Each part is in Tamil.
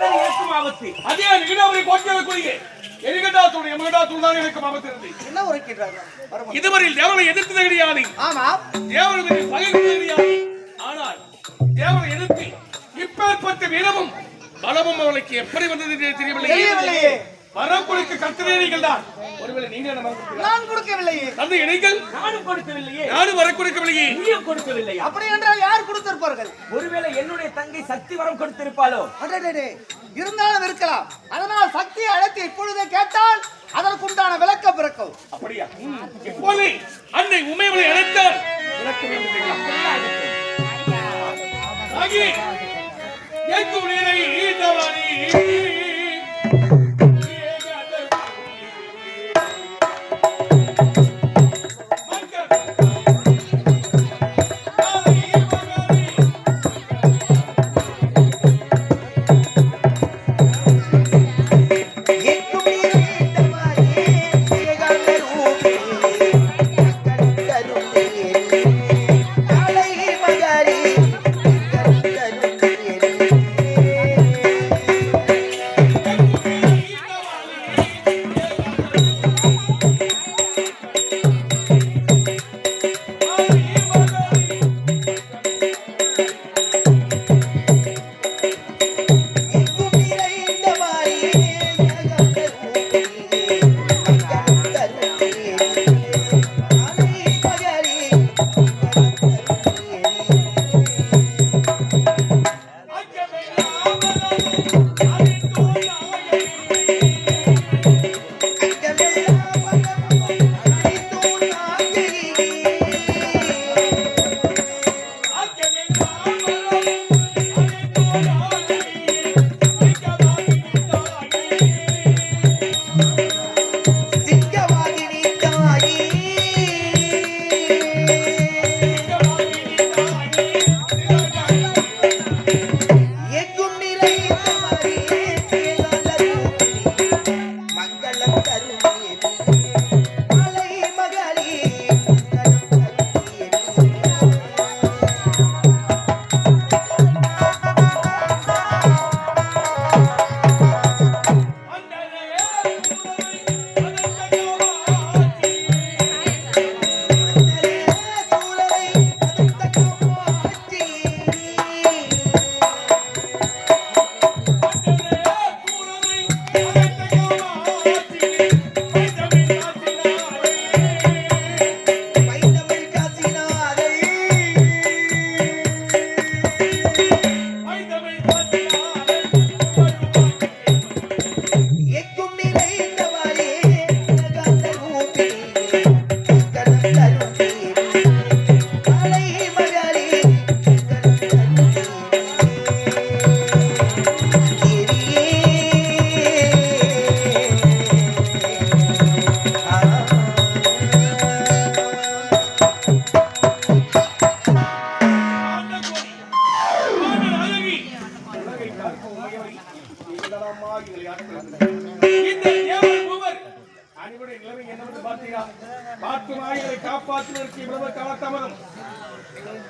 தான் இருக்கும் ஆபத்து. அதே நிகழ்வை கோட்டைக்குரிய எரிகண்டாத்துடைய எமகண்டாத்துடன் தான் இருக்கும் ஆபத்து இருந்து என்ன உரைக்கிறார்? இதுவரையில் தேவனை எதிர்த்தது கிடையாது. ஆமா, தேவனை பகைத்தது கிடையாது. ஆனால் தேவனை எதிர்த்து இப்பேற்பட்ட வீரமும் பலமும் அவளுக்கு எப்படி வந்தது தெரியவில்லையே. வரம் கொடுக்க கர்த்தரீர்கள் தான். ஒருவேளை நீங்கள் நான் கொடுக்கவில்லையே. தந்தை இணைகள் நானும் கொடுக்கவில்லையே. நானும் வர கொடுக்கவில்லையே. நீயும் கொடுக்கவில்லையா? அப்படி என்றால் யார் கொடுத்திருப்பார்கள்? ஒருவேளை என்னுடைய தங்கை சக்தி வரம் கொடுத்திருப்பாளோ? அடடே, இருந்தாலும் இருக்கலாம். அதனால் சக்தியை அழைத்து இப்பொழுதே கேட்டால் அதற்குண்டான விளக்கம் பிறக்கும். அப்படியா? இப்போது அன்னை உமையவளை அழைத்தால் விளக்கம் ஆகி ஏற்கும் நீரை ஈட்டவாணி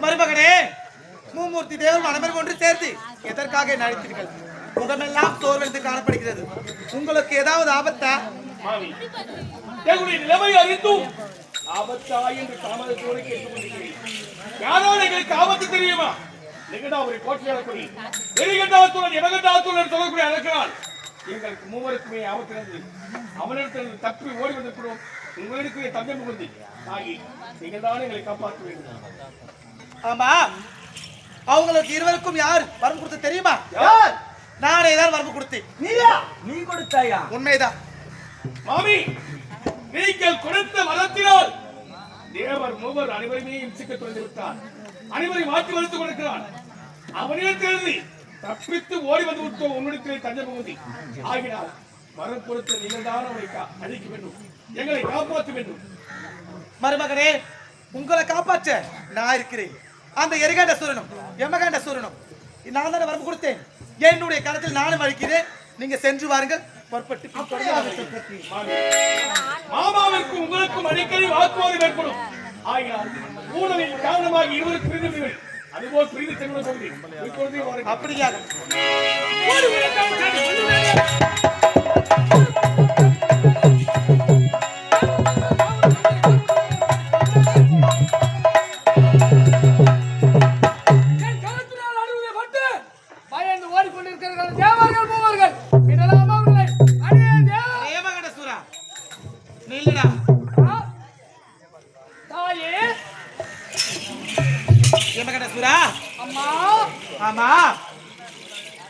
மருமகனே, மூமூர்த்தி தேவர் மனமர் ஒன்று சேர்த்து எதற்காக நடித்தீர்கள்? முகமெல்லாம் சோர்வெடுத்து காணப்படுகிறது. உங்களுக்கு ஏதாவது ஆபத்தா? நிலைமை அறிந்தும் ஆபத்தா என்று தாமதத்தோடு கேட்டுக்கொண்டிருக்கிறேன். யாரால் எங்களுக்கு ஆபத்து தெரியுமா? நிகழ்ச்சி கோட்டையாளர்படி எரிகண்டாத்துடன் எமகண்டாத்துடன் சொல்லக்கூடிய அழைக்கிறான். எங்களுக்கு மூவருக்குமே ஆபத்து இருந்தது. அவனிடத்தில் தப்பி ஓடி வந்திருக்கிறோம். உங்களுக்கு தந்தை முகந்தி ஆகி நீங்கள் தான் எங்களை காப்பாற்ற வேண்டும். ஆமா, அவங்களுக்கு இருவருக்கும் யார் வரம் கொடுத்து தெரியுமா? யார்? நானே தான் வரம் கொடுத்தேன். நீயா? நீ கொடுத்தாயா? உண்மைதான் மாமி. நீங்கள் கொடுத்த வரத்தினால் தேவர் மூவர் அனைவருமே இம்சிக்க தொடர்ந்து விட்டார். அனைவரையும் மாற்றி வளர்த்துக் கொண்டிருக்கிறான். அவனிடத்திலிருந்து தப்பித்து ஓடி வந்து விட்டோம். உன்னிடத்திலே தஞ்சை புகுந்தி ஆகினால் வரம் கொடுத்த நீங்கள் தான் அவரை அழிக்க வேண்டும், எங்களை காப்பாற்ற வேண்டும். மருமகனே, உங்களை காப்பாற்ற நான் இருக்கிறேன். அந்த எரிகாண்ட சூரனும் எமகாண்ட சூரனும் நான் தானே வரம்பு கொடுத்தேன். என்னுடைய கரத்தில் நானும் அழிக்கிறேன். நீங்க சென்று வாருங்கள். புறப்பட்டு மாமாவிற்கும் உங்களுக்கும் அடிக்கடி வாக்குவாதம் ஏற்படும். ஆகினால் ஊழலின் காரணமாக இருவருக்கு பிரிந்தவர்கள் அதுபோல் புரிந்து செல்வது பகுதி இப்பொழுதே வாருங்கள். அப்படியா? ஓடி விடட்டும், சரி, வந்துள்ளேன். என் கழுத்தினால் அடிவுதை பட்டு பயந்து ஓடிக்கொண்டிருக்கிறார்கள் தேவர்கள் மூவர்கள் விடலாம் அவர்களை. அடே தேவ ஏமகண்ட சூரா நில்லுடா. தாயே ஏமகண்ட சூரா, அம்மா ஆமா,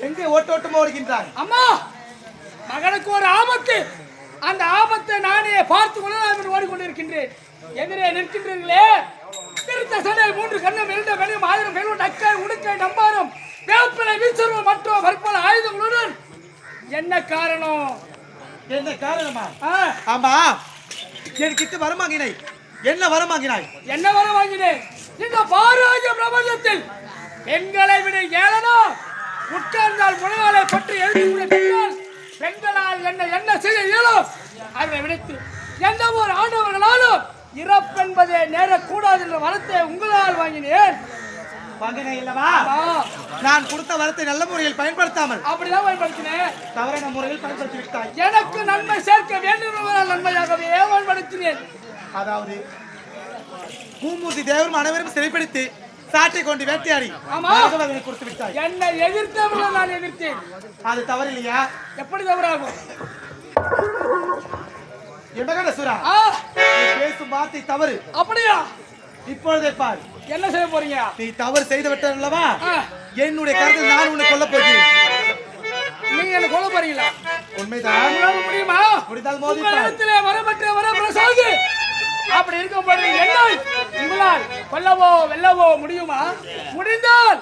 எங்கே ஓட்டோட்டமா ஓடுகின்றாய்? அம்மா மகனுக்கு ஒரு ஆபத்து. அந்த ஆபத்தை நானே பார்த்து கொள்ளலாம் என்று ஓடிக்கொண்டிருக்கின்றேன். எதிரே நிற்கின்றீர்களே திருத்த சடை 3 கண்ணம் 2 கண்ணும் 1000 பெரும் நக்கை உடுக்கை நம்பாரம் வேப்பிலை வீச்சரும் மற்றும் பற்பல ஆயுதங்களுடன் என்ன காரணம்? என்ன காரணமா? ஆ, ஆமா, என்கிட்ட வரமாங்கினாய். என்ன வரமாங்கினாய்? என்ன வர வாங்கினேன்? இந்த பாராஜ பிரபஞ்சத்தில் பெண்களை விட ஏளனோ உட்கார்ந்தால் முனையாலை பற்றி எழுதிக்கூடிய பெண்கள் பெண்களால் என்ன செய்ய இயலும் அதை விடுத்து எந்த ஒரு ஆண்டவர்களாலும் இறப்பென்பதே நேரக்கூடாது என்ற வரத்தை உங்களால் வாங்கினேன். வாங்கினாய் இல்லவா? ஆ, நான் கொடுத்த வரத்தை நல்ல முறையில் பயன்படுத்தாமல் அப்படிதான் பயன்படுத்தினேன். தவறான முறையில் பயன்படுத்தி விட்டாய். எனக்கு நன்மை சேர்க்க வேண்டும் என்பதால் நன்மையாகவே பயன்படுத்தினேன். அதாவது பூமூர்த்தி தேவரும் அனைவரும் சிறைப்பிடித்து சாட்டை கொண்டு வேட்டையாடி ஆமா. நரகவாதனை கொடுத்து விட்டாய். என்னை எதிர்த்தவர்கள் நான் எதிர்த்தேன். அது தவறு இல்லையா? எப்படி தவறாகும்? எமகண்ட சூரா, ஆ, நீ பேசும் வார்த்தை தவறு. அப்படியா? இப்பொழுதே பார், என்ன செய்ய போறீங்க? நீ தவறு செய்து விட்டாய் அல்லவா? ஆ, என்னுடைய கருத்தில் நான் உன்னை கொல்ல போகிறேன். நீங்க என்ன கொல்ல போறீங்களா? உண்மைதான். உங்களால முடியுமா? முடிந்தால் மோதி பார். உங்களிடத்திலே வரப்பட்ட வரப்பிரசாதி அப்படி இருக்கும்போது என்ன உங்களால் கொல்லவோ வெல்லவோ முடியுமா? முடிந்தால்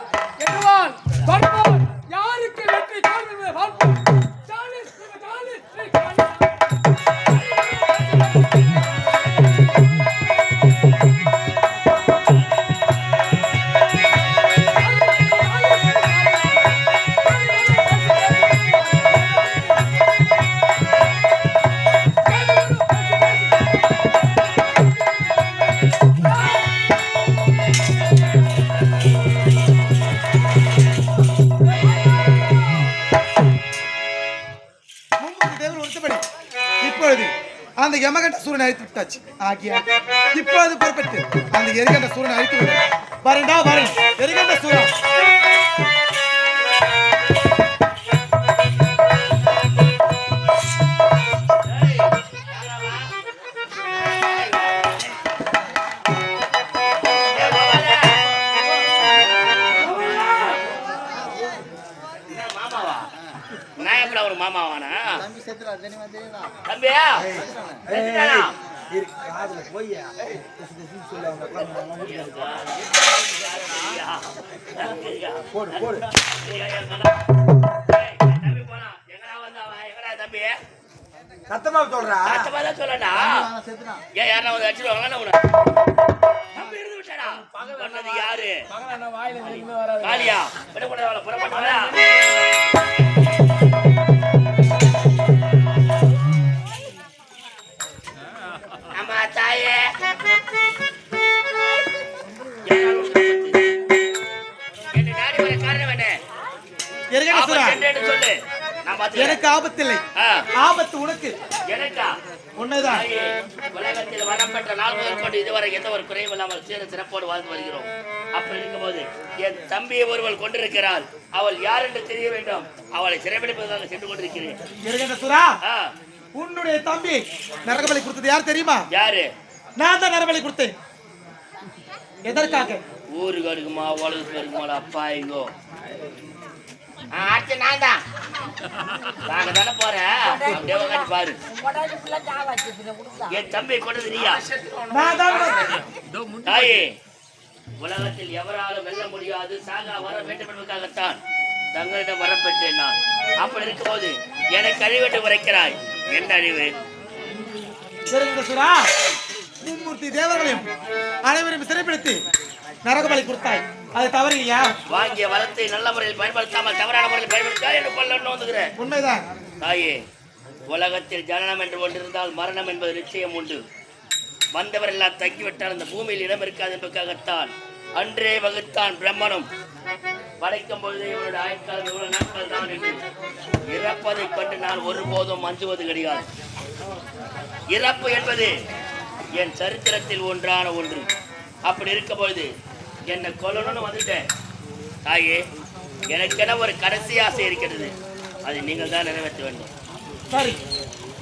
எதுவால் பார்ப்போம் யாருக்கு வெற்றி தோல்வி பார்ப்போம். சாலி, சாலி, சாலி. பூமூர்த்தி தேவர் ஒருத்தபடி இப்பொழுது அந்த யமகண்ட சூரனை அழித்து விட்டாச்சு. ஆகியா இப்பொழுது பொறுப்பட்டு அந்த எரிகண்ட சூரனை அழித்து விடு. வரேன்டா வரேன் எரிகண்ட சூரன். மாமாவா? நான் எப்படி ஒரு மாமாவானா? தம்பியா? செத்துட்டானா? தம்பி போனா எங்கடா வந்தாவா? எங்கடா தம்பி? சத்தமா சொல்றா. சத்தமா தான் சொல்லடா. ஏன் யாரா வந்து அடிச்சிடுவாங்களா உன்னை? தம்பி இருந்து விட்டாடா. பண்ணது யாரு? காளியா? விடக்கூடாது, புறப்பட்டாளா? அம்மா தாயே, என்ன நாடி வர காரணம் என்ன? எரிகண்ட சூரா, ஆபத்து என்னன்னு சொல்லு, நான் பாத்துக்கிறேன். எனக்கு ஆபத்தில்லை. ஆ, ஆபத்து உனக்கு. எனக்கா? உண்மைதான். தாயே, உலகத்தில் வரப்பட்ட நாள் முதல் கொண்டு இதுவரை எந்த ஒரு குறையும் இல்லாமல் சீர சிறப்போடு வாழ்ந்து வருகிறோம். அப்படி இருக்கும்போது என் தம்பியை ஒருவள் கொண்டிருக்கிறாள். அவள் யார் என்று தெரிய வேண்டும். அவளை சிறைப்பிடிப்பதற்காக சென்று கொண்டிருக்கிறேன். எரிகண்ட சூரா, ஆ, உன்னுடைய தம்பி நரகபலி கொடுத்தது யார் தெரியுமா? யாரு? நான் தான் நரபலி கொடுத்தேன். எதற்காக? ஊருக்கு இருக்குமா, உலகத்துக்கு இருக்குமாடா பாய்ங்கோ. அடுத்து நான் தான். நாங்க தானே போறேன். அப்படியே உட்காந்து பாரு. என் தம்பி கொண்டது நீயா? நான் தான். தாயே, உலகத்தில் எவராலும் வெல்ல முடியாது, சாகா வர வேண்டும் என்பதற்காகத்தான் தங்களிடம் வரப்பெற்றேன் நான். அப்படி இருக்கும்போது எனக்கு அழிவிட்டு உரைக்கிறாய். என்ன அழிவு? எரிகண்ட சூரா, பூமூர்த்தி தேவர்களையும் அனைவரும் சிறைப்பிடித்து நரகபலி கொடுத்தாய். அது தவறு இல்லையா? வாங்கிய வரத்தை நல்ல முறையில் பயன்படுத்தாமல் தவறான முறையில் பயன்படுத்தால் என்று கொல்லன்னு வந்துக்கிறேன். உண்மைதான். தாயே, உலகத்தில் ஜனனம் என்று ஒன்றிருந்தால் மரணம் என்பது நிச்சயம் உண்டு. வந்தவர் எல்லாம் தங்கிவிட்டால் அந்த பூமியில் இடம் இருக்காது என்பதற்காகத்தான் அன்றே வகுத்தான் பிரம்மனும். படைக்கும் பொழுது இவருடைய ஆயுட்காலம் இவ்வளவு நாட்கள் தான் என்று. இறப்பதை கண்டு நான் ஒருபோதும் அஞ்சுவது கிடையாது. இறப்பு என்பது என் சரித்திரத்தில் ஒன்றான ஒன்று. அப்படி இருக்கும் பொழுது என்னை கொல்லணும்னு வந்துட்டேன். தாயே, எனக்கென ஒரு கடைசி ஆசை இருக்கிறது. அதை நீங்கள் தான் நிறைவேற்ற வேண்டும். சரி,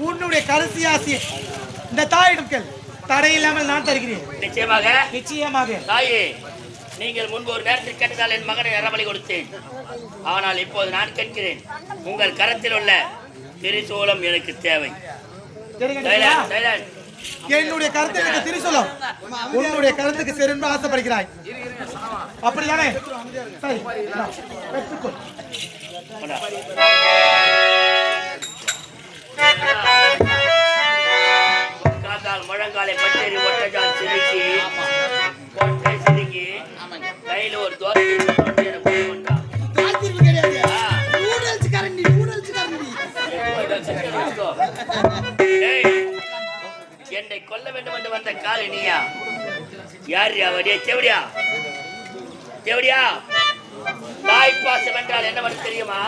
உன்னுடைய கடைசி ஆசை இந்த தாயிடம் கேள். தடையில்லாமல் நான் தருகிறேன். நிச்சயமாக நிச்சயமாக. தாயே, நீங்கள் முன்பு ஒரு நேரத்தில் கேட்டதால் என் மகனை நரபலி கொடுத்தேன். ஆனால் இப்போது நான் கேட்கிறேன், உங்கள் கரத்தில் உள்ள திரிசூலம் எனக்கு தேவை. என்னுடைய கருத்துக்கு திரிசூலம் உன்னுடைய கருத்துக்கு செருன்னு ஆசைப்படுகிறாய், அப்படிதானே? சரி, பெற்றுக்கொள். முழங்காலை பட்டேறி ஒட்டஜான் சிரிக்கி கொட்டை சிரிக்கி கையில ஒரு தோசை என்னை கொல்ல வேண்டும் என்று வந்த காலை நீயா? யார் அவடியா? செவடியா? செவடியா? தாய்ப்பாசம் என்றால் என்னவென்று தெரியுமா?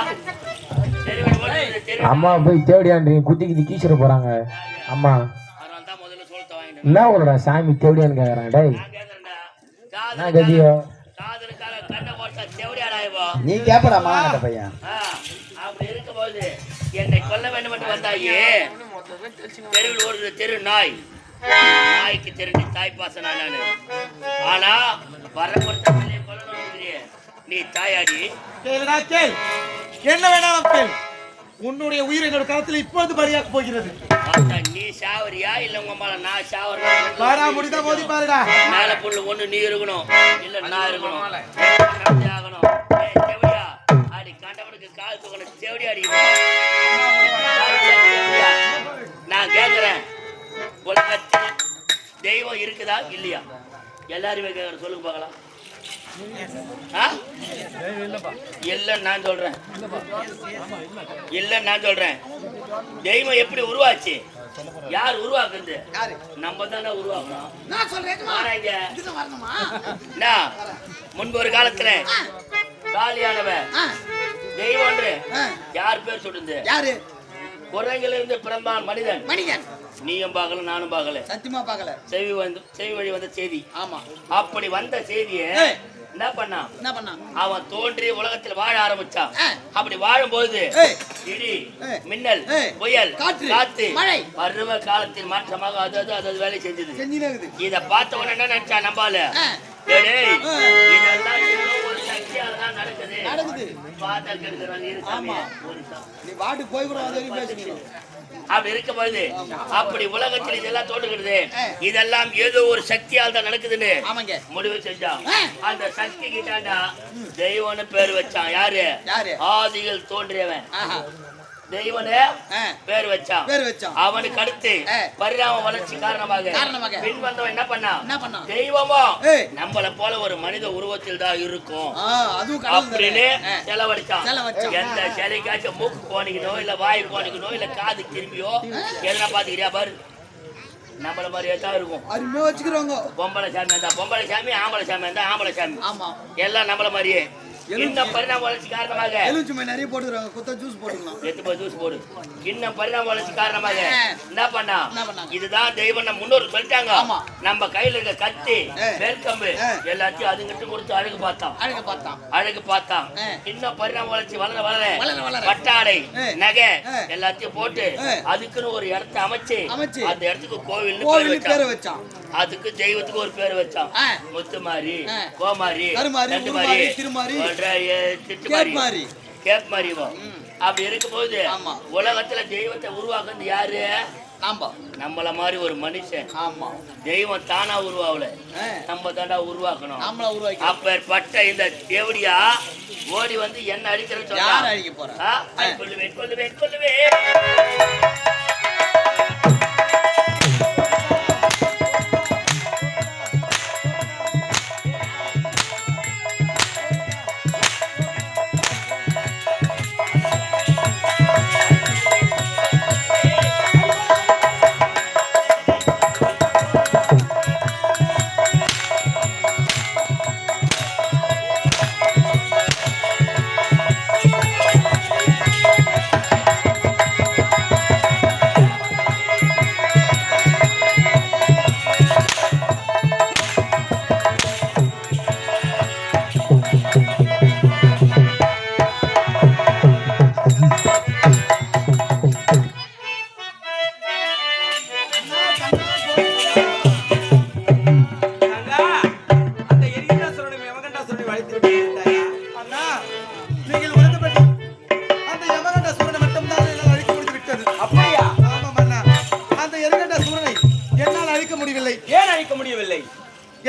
அம்மா போய் தேவடியான்றீங்க, குத்தி குத்தி கீச்சிட போறாங்க. அம்மா என்ன உங்களோட சாமி தேவடியான்னு கேக்குறாங்க. டேய் என்ன கதியோ? நீ கேப்படாமா பையன்? அப்படி இருக்கும்போது என்னை கொல்ல வேண்டும் என்று வந்தாயே, தெருவில் ஒரு தெரு நாய், நாய்க்கு தெரிஞ்சு தாய்ப்பாசனா நானு. ஆனா வரப்பொறுத்த கொல்லணும் நீ தாயாடி. என்ன வேணாலும் கேள். உன்னுடைய உயிர் என்னோட கரத்தில் இப்பொழுது பலியாக போகிறது. நீ சாவரியா இல்ல உங்க மேல நான் சாவறேன்? பாரா முடிதா மோதி பாருடா. மேல புல்லு ஒண்ணு நீ இருக்கணும், இல்ல நான் இருக்கணும். ஆகணும். ஏய் செவடியா, அடி கண்டவனுக்கு கால் தூக்கணும். செவடியா அடி. நான் கேக்குறேன், உலகத்தில் தெய்வம் இருக்குதா இல்லையா? எல்லாருமே கேக்குற, சொல்லுங்க பார்க்கலாம். இல்ல நான் சொல்றேன், இல்ல நான் சொல்றேன். தெய்வம் எப்படி உருவாச்சு? யார் உருவாக்குறது? நம்ம தானே உருவாக்கணும். முன்பு ஒரு காலத்துல காலியானவ தெய்வம் யார் பேர் சொல்லுது? யாரு? குரங்கில இருந்து பிறந்தான் மனிதன். மனிதன் நீயும் பார்க்கல, நானும் பார்க்கல, சத்தியமா பார்க்கல. செவி வழி வந்த செய்தி. ஆமா, அப்படி வந்த செய்தியை என்ன பண்ணா? அவன் தோன்றி உலகத்தில் வாழ ஆரம்பிச்சான். அப்படி வாழும்போது இடி, மின்னல், புயல், காத்து, மழை, பருவ காலத்தில் மாற்றமாக அது வேலை செஞ்சது. இத பார்த்த உடனே என்ன நினைச்சா? நம்பால இதெல்லாம் ஒரு சக்தியால தான் நடக்குது. பார்த்தா கெடுக்கிறாங்க. அப்படி இருக்கும்போது அப்படி உலகத்தில் இதெல்லாம் தோன்றுகிறது. இதெல்லாம் ஏதோ ஒரு சக்தியால் தான் நடக்குதுன்னு முடிவு செஞ்சான். அந்த சக்தி கிட்டாண்டா தெய்வம்னு பேர் வச்சான். யாரு? ஆதியில் தோன்றியவன் தெய்வனே பேர் வச்சான். அவனுக்கு அடுத்து பரிணாம வளர்ச்சி காரணமாக பின் வந்தவன் என்ன பண்ணா? தெய்வமோ நம்மள போல ஒரு மனித உருவத்தில் தான் இருக்கும் அப்படின்னு செலவழிச்சான். எந்த சிலைக்காச்சும் மூக்கு கோணிக்கணும், இல்ல வாய் கோணிக்கணும், இல்ல காது திரும்பியோ எதனா பாத்துக்கிறியா பாரு, நம்மள மாதிரியே தான் இருக்கும். பொம்பளை சாமி இருந்தா பொம்பளை சாமி, ஆம்பளை சாமி இருந்தா ஆம்பளை சாமி, எல்லாம் நம்மள மாதிரியே. இன்னும் பரிணாம வளர்ச்சி காரணமாக நிறைய போட்டுக்கிறாங்க. குத்த ஜூஸ் போட்டுக்கலாம், ஜூஸ் போடு. இன்னும் பரிணாம வளர்ச்சி காரணமாக என்ன பண்ணா? இதுதான் தெய்வம் நம்ம முன்னோர் சொல்லிட்டாங்க. நம்ம கையில இருக்க கத்தி, வேர்க்கம்பு எல்லாத்தையும் அதுங்கிட்டு கொடுத்து அழகு பார்த்தான். இன்னும் பரிணாம வளர்ச்சி வளர பட்டாடை, நகை எல்லாத்தையும் போட்டு அதுக்குன்னு ஒரு இடத்தை அமைச்சு அந்த இடத்துக்கு கோவில் பேர் வச்சான். அதுக்கு தெய்வத்துக்கு ஒரு பேர் வச்சான். முத்துமாரி, கோமாரி, திருமாரி, அப்படி இருக்கும்போது உலகத்துல தெய்வத்தை உருவாக்குறது யாரு? நம்மள மாதிரி ஒரு மனுஷன். தெய்வம் தானா உருவாகல, நம்ம தாண்டா உருவாக்கணும். அப்பேற்பட்ட இந்த தேவடியா ஓடி வந்து என்ன அடிக்கிறது சொல்லுவேன்.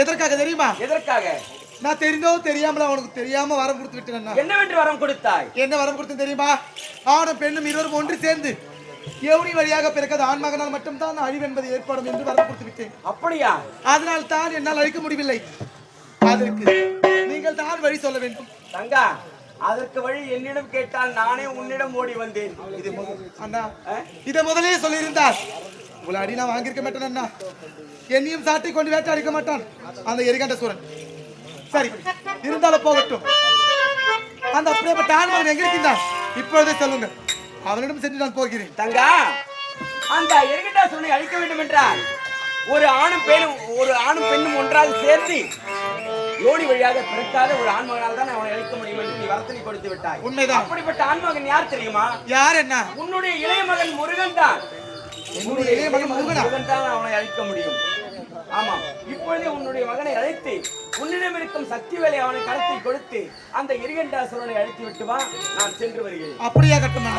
எதற்காக தெரியுமா? எதற்காக? நான் தெரிந்தோ தெரியாமல அவனுக்கு தெரியாம வரம் கொடுத்து விட்டேன். என்னவென்று வரம் கொடுத்தாய்? என்ன வரம் கொடுத்தேன் தெரியுமா? ஆணும் பெண்ணும் இருவரும் ஒன்று சேர்ந்து யோனி வழியாக பிறக்காத ஆண் மகனால் மட்டும்தான் அழிவு என்பது ஏற்படும் என்று வரம் கொடுத்து விட்டேன். அப்படியா? அதனால் தான் என்னால் அழிக்க முடியவில்லை. அதற்கு நீங்கள் தான் வழி சொல்ல வேண்டும். தங்கா, அதற்கு வழி என்னிடம் கேட்டால் நானே உன்னிடம் ஓடி வந்தேன். இது அண்ணா இதை முதலே சொல்லியிருந்தார் உங்களை அடி நான் வாங்கியிருக்க மாட்டேன் அண்ணா. என்னையும் சாட்டி கொண்டு வேட்டை அடிக்க மாட்டான் அந்த எரிகண்ட சூரன். சரி, இருந்தாலும் போகட்டும். அந்த அப்படியேப்பட்ட ஆண்மகன் எங்க இருக்கின்றான்? இப்பொழுதே சொல்லுங்க, அவனிடம் சென்று நான் போகிறேன். தங்கா, அந்த எரிகண்டாசுரனை அழிக்க வேண்டும் என்றால் ஒரு ஆணும் பெண்ணும் ஒன்றாக சேர்ந்து யோனி வழியாக பிறக்காத ஒரு ஆண்மகனால் தான் அவனை அழிக்க முடியும் என்று நீ வரத்தனை கொடுத்து விட்டாய். உண்மைதான். அப்படிப்பட்ட ஆண்மகன் யார் தெரியுமா? யார்? என்ன? உன்னுடைய இளைய மகன் முருகன் தான். என்னுடைய இளைய மகன் முருகன் தான் அவனை அழிக்க முடியும். ஆமாம், இப்பொழுதே உன்னுடைய மகனை அழைத்து உன்னிடம் இருக்கும் சக்தி வேலை அவனை கருத்தை கொடுத்து அந்த எரிகண்டாசுரனை அழைத்து விட்டு வா, நான் சென்று வருகிறேன். அப்படியா கட்டும்?